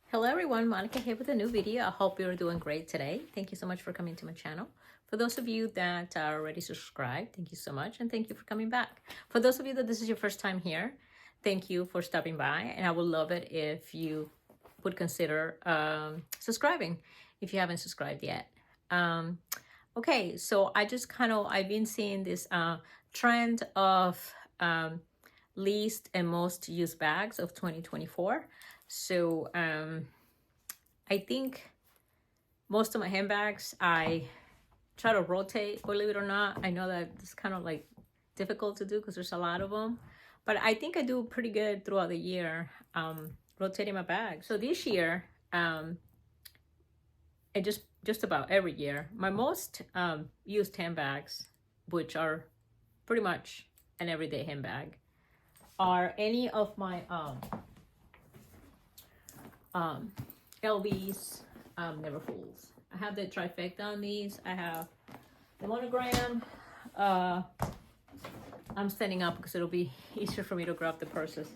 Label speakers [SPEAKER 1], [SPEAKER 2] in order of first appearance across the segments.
[SPEAKER 1] Hello everyone, Monica here with a new video. I hope you're doing great today. Thank you so much for coming to my channel. For those of you that are already subscribed, thank you so much and thank you for coming back. For those of you that this is your first time here, thank you for stopping by, and I would love it if you would consider subscribing if you haven't subscribed yet. Okay, so I've been seeing this trend of least and most used bags of 2024. So I think most of my handbags I try to rotate, believe it or not. I know that it's kind of like difficult to do because there's a lot of them, but I think I do pretty good throughout the year rotating my bags. So this year, and just about every year, my most used handbags, which are pretty much an everyday handbag, are any of my LVs, Never Fools. I have the trifecta on these. I have the monogram. I'm standing up because it'll be easier for me to grab the purses.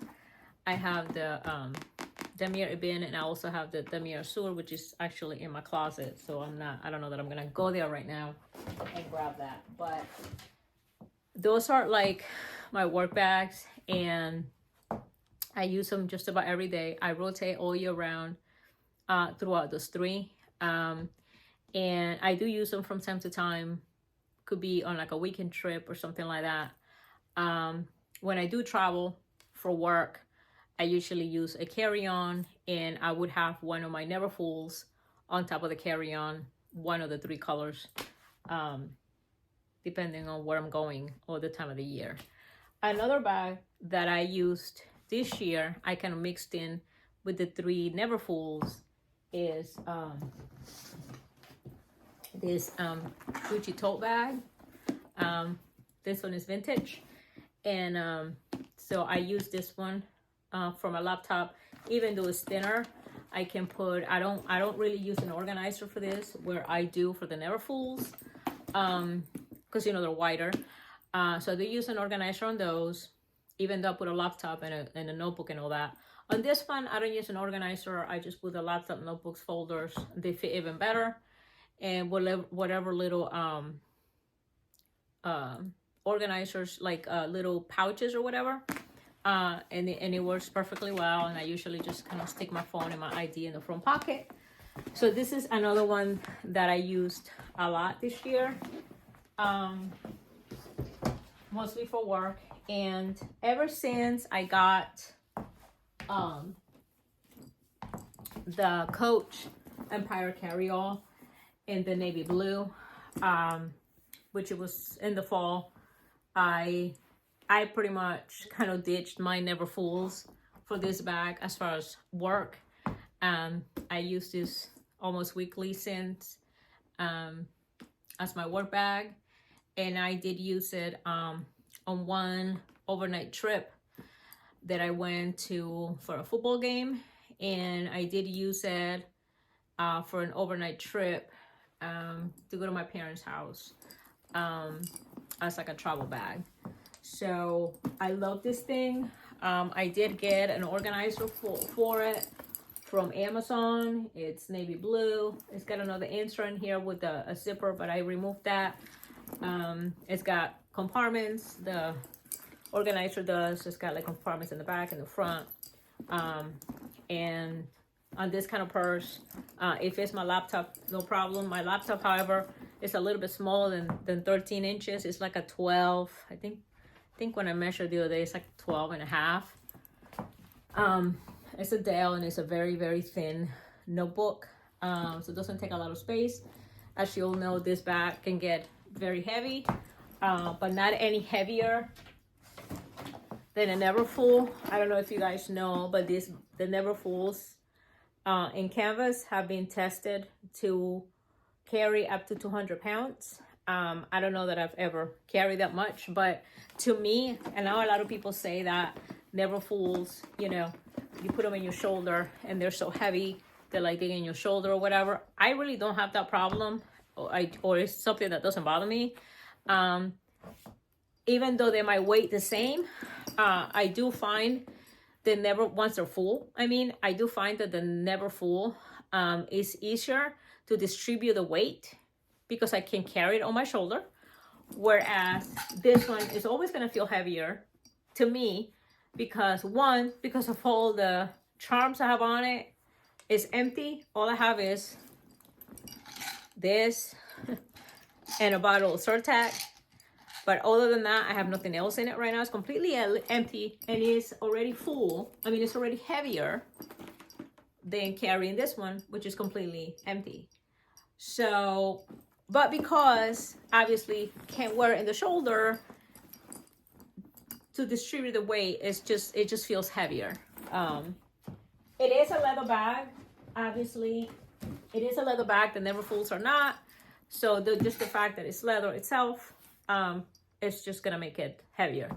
[SPEAKER 1] I have the Damier Ebene, and I also have the Damier Sur, which is actually in my closet. So I don't know that I'm gonna go there right now and grab that. But those are like my work bags, and I use them just about every day. I rotate all year round throughout those three. And I do use them from time to time. Could be on like a weekend trip or something like that. When I do travel for work, I usually use a carry-on, and I would have one of my Never Fools on top of the carry-on, one of the three colors, depending on where I'm going or the time of the year. Another bag that I used this year, I kind of mixed in with the three Never Fools, is this Gucci tote bag. This one is vintage, and so I use this one for my laptop. Even though it's thinner, I can put, I don't really use an organizer for this, where I do for the Never Fools, because you know they're wider. So they use an organizer on those, even though I put a laptop and a notebook and all that. On this one, I don't use an organizer. I just put the laptop, notebooks, folders. They fit even better. And whatever little organizers, like little pouches or whatever. And it works perfectly well. And I usually just kind of stick my phone and my ID in the front pocket. So this is another one that I used a lot this year. Mostly for work. And ever since I got the Coach Empire Carryall in the navy blue, which it was in the fall, I pretty much kind of ditched my Never Fools for this bag as far as work. I use this almost weekly since as my work bag, and I did use it on one overnight trip that I went to for a football game, and I did use it for an overnight trip to go to my parents' house as like a travel bag. So I love this thing. I did get an organizer for it from Amazon. It's navy blue. It's got another insert in here with a zipper, but I removed that. It's got compartments. The organizer does. It's got like compartments in the back and the front. And on this kind of purse, it fits my laptop, no problem. My laptop, however, is a little bit smaller than 13 inches. It's like a 12. I think when I measured the other day, it's like 12 and a half. It's a Dell, and it's a very, very thin notebook. So it doesn't take a lot of space. As you all know, this bag can get very heavy, but not any heavier than a Never Full. I don't know if you guys know, but the Never Fulls in canvas have been tested to carry up to 200 pounds. I don't know that I've ever carried that much, but to me, and now a lot of people say that Never Fulls, you know, you put them in your shoulder and they're so heavy, they're like digging in your shoulder or whatever. I really don't have that problem, or it's something that doesn't bother me. Even though they might weight the same, I do find they never, once they're full, I mean, I do find that the never full is easier to distribute the weight because I can carry it on my shoulder. Whereas this one is always going to feel heavier to me because one, because of all the charms I have on it, it's empty. All I have is this and a bottle of Surtac. But other than that, I have nothing else in it right now. It's completely empty and it's already full. I mean, it's already heavier than carrying this one, which is completely empty. So, but because obviously can't wear it in the shoulder, to distribute the weight, it just feels heavier. It is a leather bag, obviously. It is a leather bag. The never fulls are not. So just the fact that it's leather itself, it's just gonna make it heavier.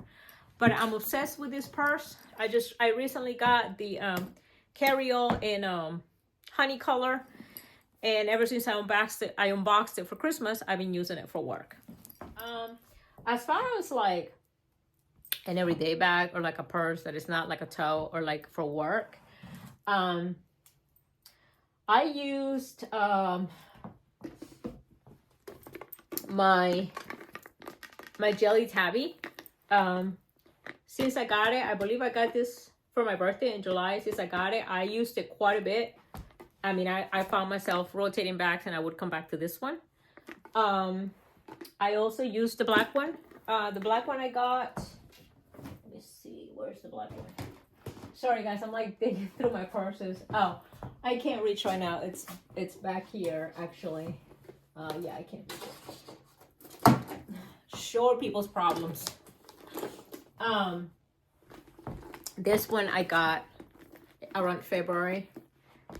[SPEAKER 1] But I'm obsessed with this purse. I recently got the carry-all in honey color, and ever since I unboxed it for Christmas, I've been using it for work. As far as like an everyday bag or like a purse that is not like a tote or like for work, I used my jelly tabby. Since I got it, I believe I got this for my birthday in July. Since I got it, I used it quite a bit. I mean, I found myself rotating bags and I would come back to this one. I also used the black one. The black one I got, let me see, where's the black one? Sorry guys, I'm like digging through my purses. Oh, I can't reach right now. It's back here actually. Yeah, I can't reach it. Sure, people's problems. This one I got around February,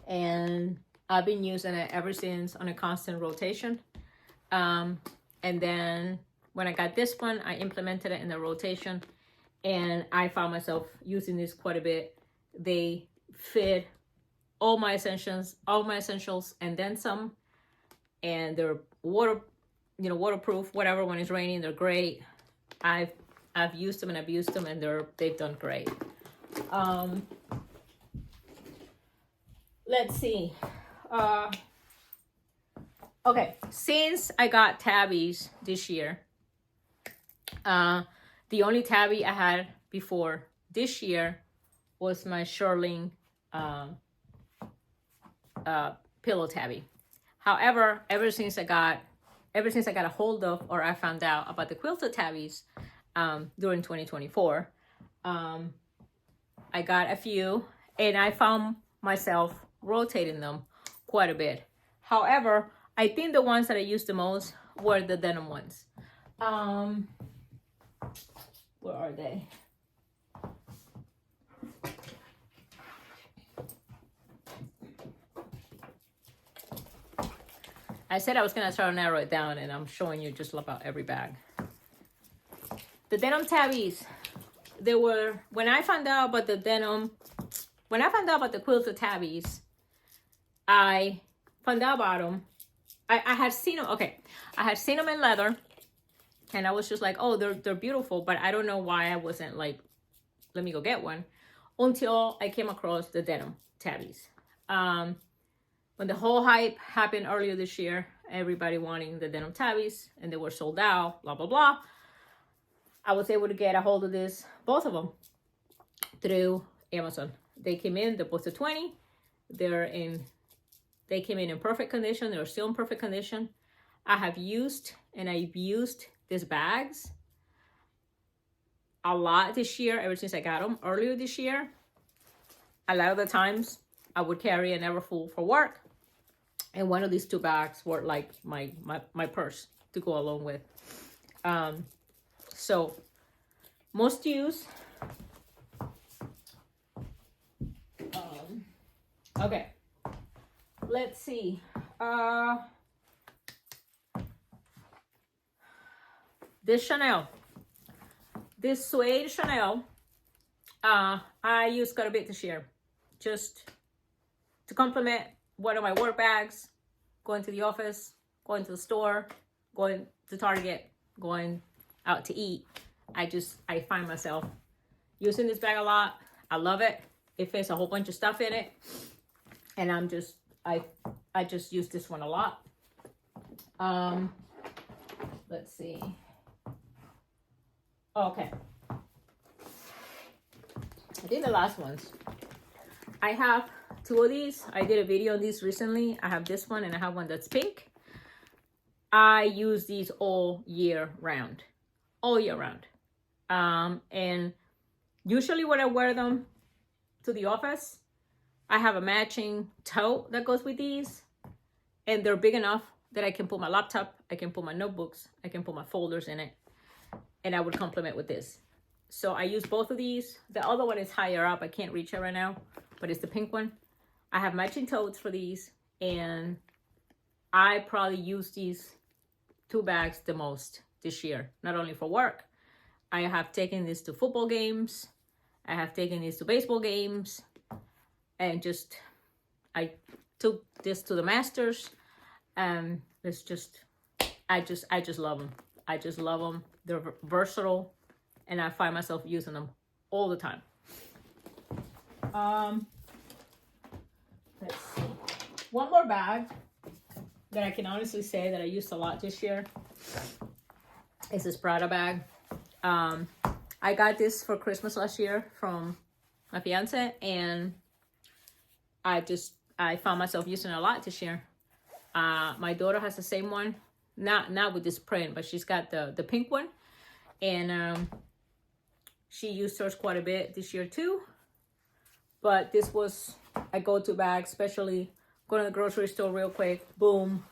[SPEAKER 1] and I've been using it ever since on a constant rotation. And then when I got this one, I implemented it in the rotation, and I found myself using this quite a bit. They fit all my essentials, and then some. And they're waterproof, whatever. When it's raining, they're great. I've used them and abused them, and they've done great. Let's see. Okay, since I got tabbies this year, the only tabby I had before this year was my Shirling pillow tabby. However, ever since I got a hold of, or I found out about the quilted tabbies during 2024, I got a few, and I found myself rotating them quite a bit. However, I think the ones that I used the most were the denim ones. Where are they? I said I was gonna try to narrow it down, and I'm showing you just about every bag. The denim tabbies, they were, when I found out about the quilted tabbies, I found out about them. I had seen them, okay. I had seen them in leather, and I was just like, oh, they're beautiful, but I don't know why I wasn't like, let me go get one, until I came across the denim tabbies. When the whole hype happened earlier this year, everybody wanting the denim tabbies, and they were sold out, blah, blah, blah. I was able to get a hold of both of them, through Amazon. They came in, they're both a 20. They came in perfect condition. They're still in perfect condition. I've used these bags a lot this year, ever since I got them earlier this year. A lot of the times I would carry a never full for work, and one of these two bags were like my purse to go along with. So most use. Okay, let's see. This Chanel, this suede Chanel, I used quite a bit this year, just to complement one of my work bags, going to the office, going to the store, going to Target, going out to eat. I find myself using this bag a lot. I love it. It fits a whole bunch of stuff in it. And I just use this one a lot. Let's see. Okay. I think the last ones. I have two of these. I did a video on these recently. I have this one and I have one that's pink. I use these all year round. All year round. And usually when I wear them to the office, I have a matching tote that goes with these. And they're big enough that I can put my laptop, I can put my notebooks, I can put my folders in it. And I would complement with this. So I use both of these. The other one is higher up. I can't reach it right now, but it's the pink one. I have matching totes for these, and I probably use these two bags the most this year, not only for work. I have taken this to football games. I have taken this to baseball games, and just, I took this to the Masters. It's just, I just love them. I just love them. They're versatile, and I find myself using them all the time. Let's see. One more bag that I can honestly say that I used a lot this year is this Prada bag. I got this for Christmas last year from my fiance, and I found myself using it a lot this year. My daughter has the same one, not with this print, but she's got the pink one, and she used hers quite a bit this year too. But this was a go-to bag, especially going to the grocery store real quick, boom,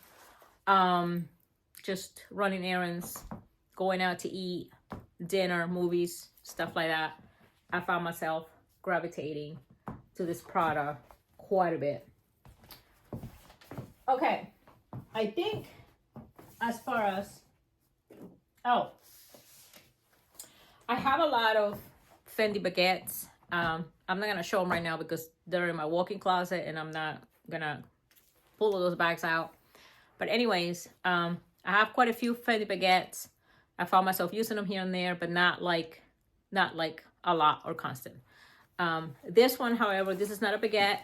[SPEAKER 1] just running errands, going out to eat, dinner, movies, stuff like that. I found myself gravitating to this Prada quite a bit. Okay, I think as far as, I have a lot of Fendi baguettes. I'm not gonna show them right now because they're in my walk-in closet and I'm not gonna pull all those bags out. But anyways, I have quite a few Fendi baguettes. I found myself using them here and there, but not like a lot or constant. This one, however, this is not a baguette.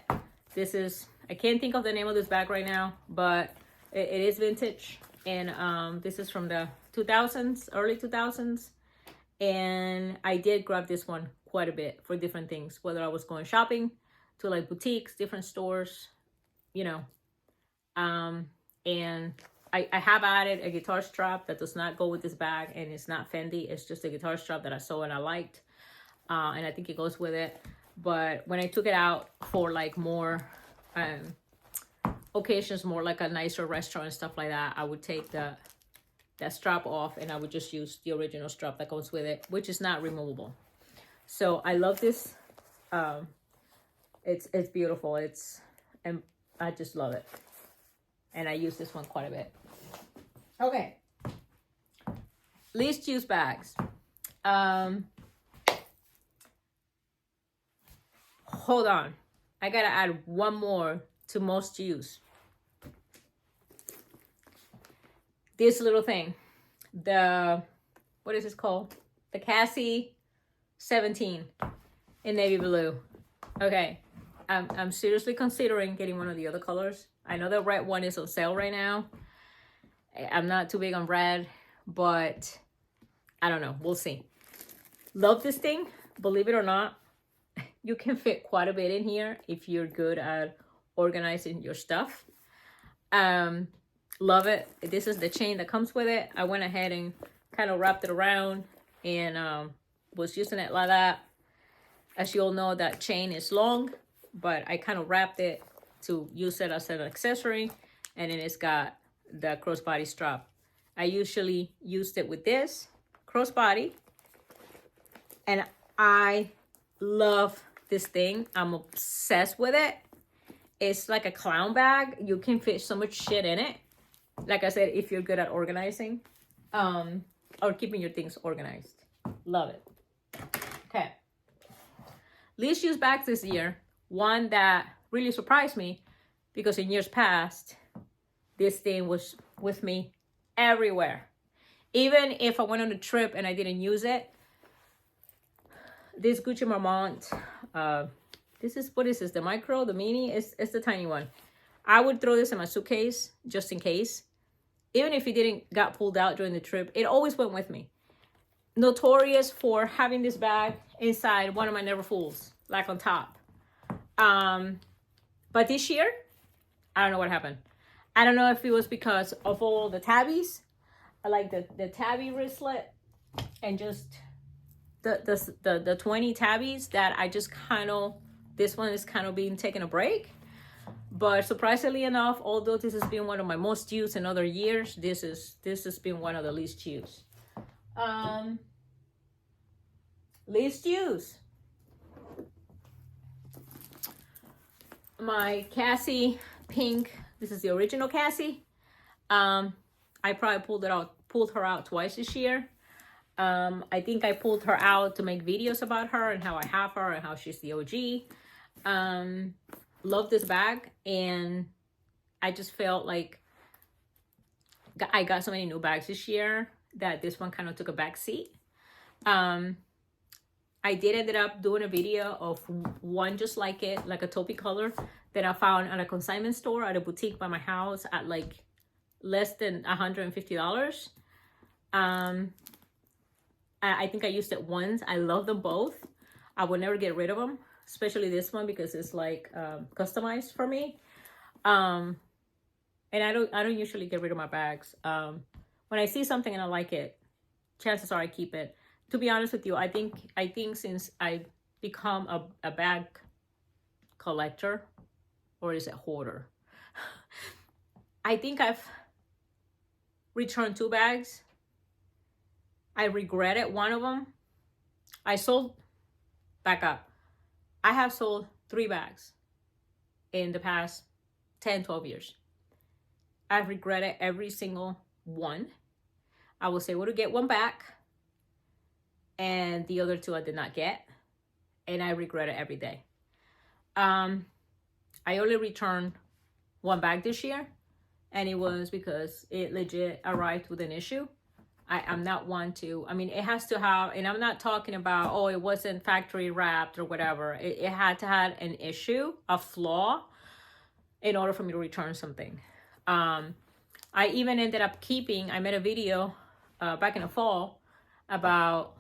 [SPEAKER 1] This is, I can't think of the name of this bag right now, but it is vintage. And this is from the 2000s, early 2000s. And I did grab this one quite a bit for different things, whether I was going shopping to like boutiques, different stores, you know. And I have added a guitar strap that does not go with this bag, and it's not Fendi. It's just a guitar strap that I saw and I liked. And I think it goes with it. But when I took it out for like more occasions, more like a nicer restaurant and stuff like that, I would take that strap off and I would just use the original strap that goes with it, which is not removable. So I love this. It's beautiful. And I just love it. And I use this one quite a bit. Okay. Least used bags. Hold on. I gotta add one more to most used. This little thing. What is this called? The Cassie 17 in navy blue. Okay. I'm seriously considering getting one of the other colors. I know the red one is on sale right now. I'm not too big on red, but I don't know. We'll see. Love this thing. Believe it or not, you can fit quite a bit in here if you're good at organizing your stuff. Love it. This is the chain that comes with it. I went ahead and kind of wrapped it around and was using it like that. As you all know, that chain is long, but I kind of wrapped it to use it as an accessory, and then it's got the crossbody strap. I usually used it with this crossbody, and I love this thing. I'm obsessed with it. It's like a clown bag. You can fit so much shit in it. Like I said, if you're good at organizing, or keeping your things organized. Love it. Okay. Least used bags this year. One that really surprised me, because in years past, this thing was with me everywhere. Even if I went on a trip and I didn't use it, this Gucci Marmont This is, what is this? The micro, the mini? It's the tiny one. I would throw this in my suitcase just in case. Even if it didn't got pulled out during the trip, it always went with me. Notorious for having this bag inside one of my Never Fulls, like on top. But this year, I don't know what happened. I don't know if it was because of all the tabbies, like the tabby wristlet, and just the 20 tabbies that I just kind of, this one is kind of being taken a break. But surprisingly enough, although this has been one of my most used in other years, this has been one of the least used. Least used. My Cassie pink. This is the original Cassie. I probably pulled her out twice this year. I think I pulled her out to make videos about her and how I have her and how she's the OG. Love this bag, and I just felt like I got so many new bags this year that this one kind of took a back seat. I did ended up doing a video of one just like it, like a taupey color, that I found at a consignment store at a boutique by my house at like less than $150. I think I used it once. I love them both. I would never get rid of them, especially this one because it's like customized for me. And I don't usually get rid of my bags. When I see something and I like it, chances are I keep it. To be honest with you, I think since I become a bag collector, or is it hoarder? I think I've returned 2 bags. I regretted one of them. I sold, back up. I have sold 3 bags in the past 10, 12 years. I've regretted every single one. I was able to get one back, and the other 2 I did not get, and I regret it every day. I only returned 1 bag this year, and it was because it legit arrived with an issue. I'm not one to, I mean, it has to have, and I'm not talking about, oh, it wasn't factory wrapped or whatever. It had to have an issue, a flaw, in order for me to return something. I even ended up keeping, I made a video back in the fall about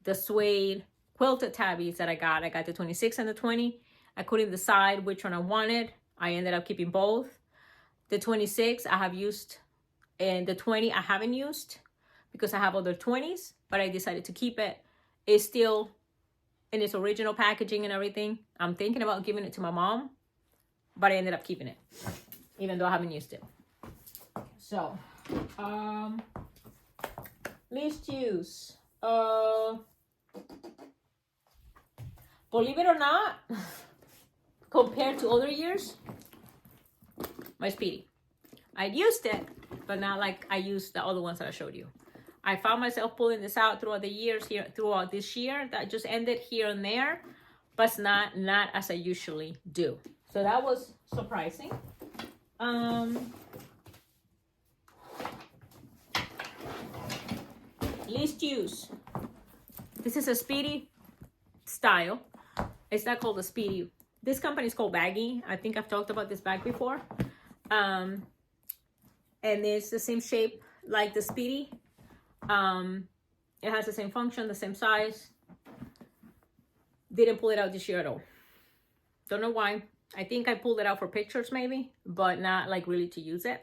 [SPEAKER 1] the suede quilted tabbies that I got. I got the 26 and the 20. I couldn't decide which one I wanted. I ended up keeping both. The 26 I have used, and the 20 I haven't used because I have other 20s, but I decided to keep it. It's still in its original packaging and everything. I'm thinking about giving it to my mom, but I ended up keeping it, even though I haven't used it. So, least use. Believe it or not, compared to other years, my Speedy. I used it, but not like I used the other ones that I showed you. I found myself pulling this out throughout the years here, throughout this year. That just ended here and there, but not as I usually do. So that was surprising. Least use. This is a Speedy style. It's not called a Speedy. This company is called Baggy. I think I've talked about this bag before. And it's the same shape like the Speedy. It has the same function, the same size. Didn't pull it out this year at all. Don't know why. I think I pulled it out for pictures maybe, but not like really to use it.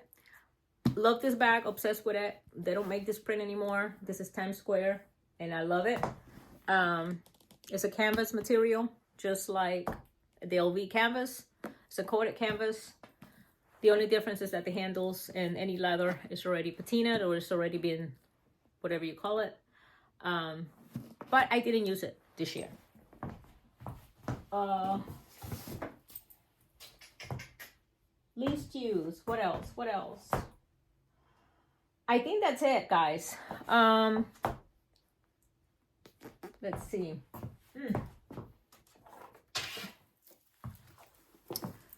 [SPEAKER 1] Love this bag, obsessed with it. They don't make this print anymore. This is Times Square, and I love it. It's a canvas material, just like the LV canvas. It's a coated canvas. The only difference is that the handles and any leather is already patinaed, or it's already been whatever you call it. But I didn't use it this year. Least use. What else? What else? I think that's it, guys. Let's see.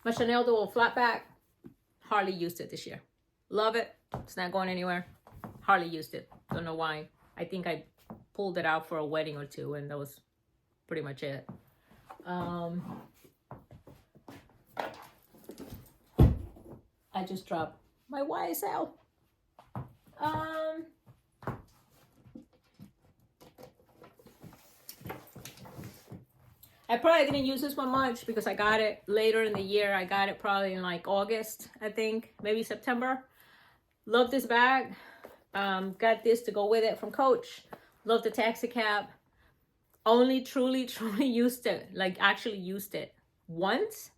[SPEAKER 1] My Chanel Dual Flatback. Hardly used it this year. Love it. It's not going anywhere. Hardly used it. Don't know why. I think I pulled it out for a wedding or two, and that was pretty much it. I just dropped my YSL. I probably didn't use this one much because I got it later in the year. I got it probably in like August, I think, maybe September. Love this bag. Got this to go with it from Coach. Love the taxi cab. Only truly used it, like actually used it once.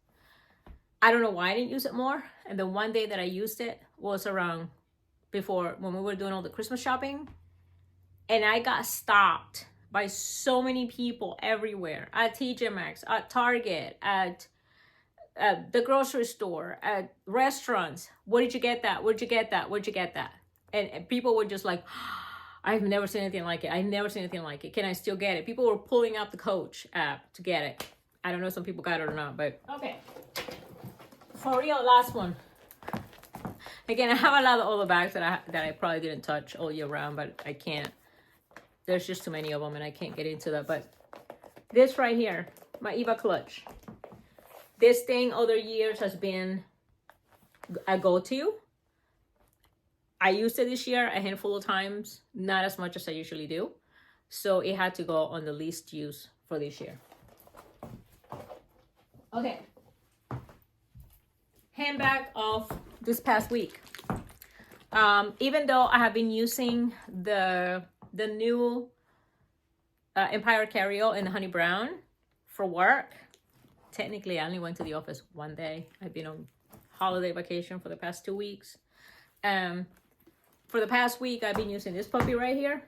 [SPEAKER 1] I don't know why I didn't use it more. And the one day that I used it was around before when we were doing all the Christmas shopping. And I got stopped by so many people everywhere, at TJ Maxx, at Target, at the grocery store, at restaurants. Where did you get that? Where'd you get that? Where'd you get that? And people were just like, I've never seen anything like it. I've never seen anything like it. Can I still get it? People were pulling up the Coach app to get it. I don't know if some people got it or not, but okay. For real, last one. Again, I have a lot of other bags that I probably didn't touch all year round, but I can't. There's just too many of them and I can't get into that. But this right here, my Eva clutch. This thing other years has been a go-to. I used it this year a handful of times, not as much as I usually do. So it had to go on the least use for this year. Okay. Handbag of this past week. Even though I have been using the new Empire Carry-All in the honey brown for work. Technically, I only went to the office one day. I've been on holiday vacation for the past 2 weeks. For the past week, I've been using this puppy right here.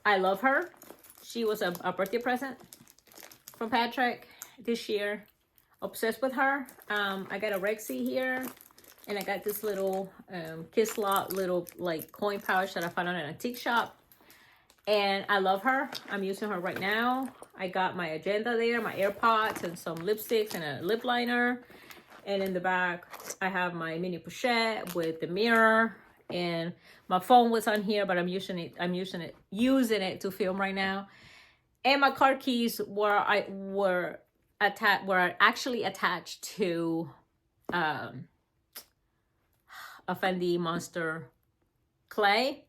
[SPEAKER 1] I love her. She was a birthday present from Patrick this year. Obsessed with her. I got a Rexy here. And I got this little Kiss Lot little like coin pouch that I found on an antique shop. And I love her. I'm using her right now. I got my agenda there, my AirPods, and some lipsticks and a lip liner. And in the back, I have my mini pochette with the mirror. And my phone was on here, but I'm using it to film right now. And my car keys were actually attached to a Fendi Monster clay.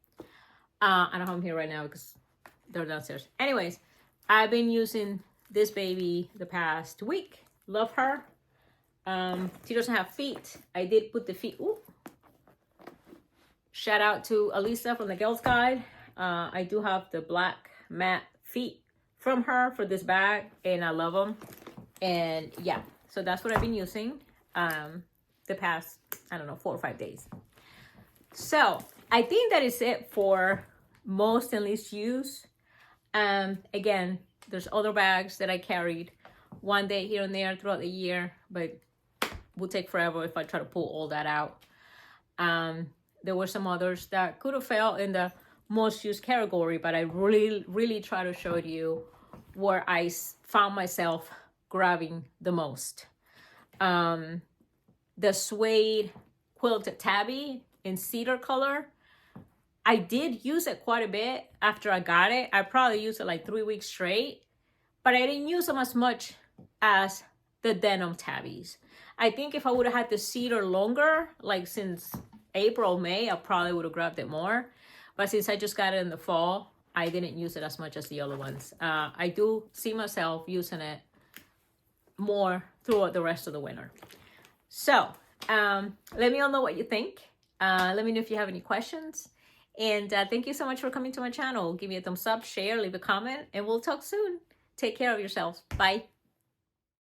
[SPEAKER 1] I don't have them here right now because they're downstairs. Anyways, I've been using this baby the past week. Love her. She doesn't have feet. I did put the feet. Ooh. Shout out to Elisa from the Girls Guide. I do have the black matte feet from her for this bag, and I love them. And yeah, so that's what I've been using the past, I don't know, 4 or 5 days. So I think that is it for most and least use. Again, there's other bags that I carried one day here and there throughout the year, but it will take forever if I try to pull all that out. There were some others that could have fell in the most used category, but I really try to show you where I found myself grabbing the most. The suede quilted tabby in cedar color. I did use it quite a bit after I got it. I probably used it like 3 weeks straight, but I didn't use them as much as the denim tabbies. I think if I would have had the cedar longer, like since April, May, I probably would have grabbed it more. But since I just got it in the fall, I didn't use it as much as the other ones. I do see myself using it more throughout the rest of the winter. So let me all know what you think. Let me know if you have any questions. And thank you so much for coming to my channel. Give me a thumbs up, share, leave a comment, and we'll talk soon. Take care of yourselves. Bye.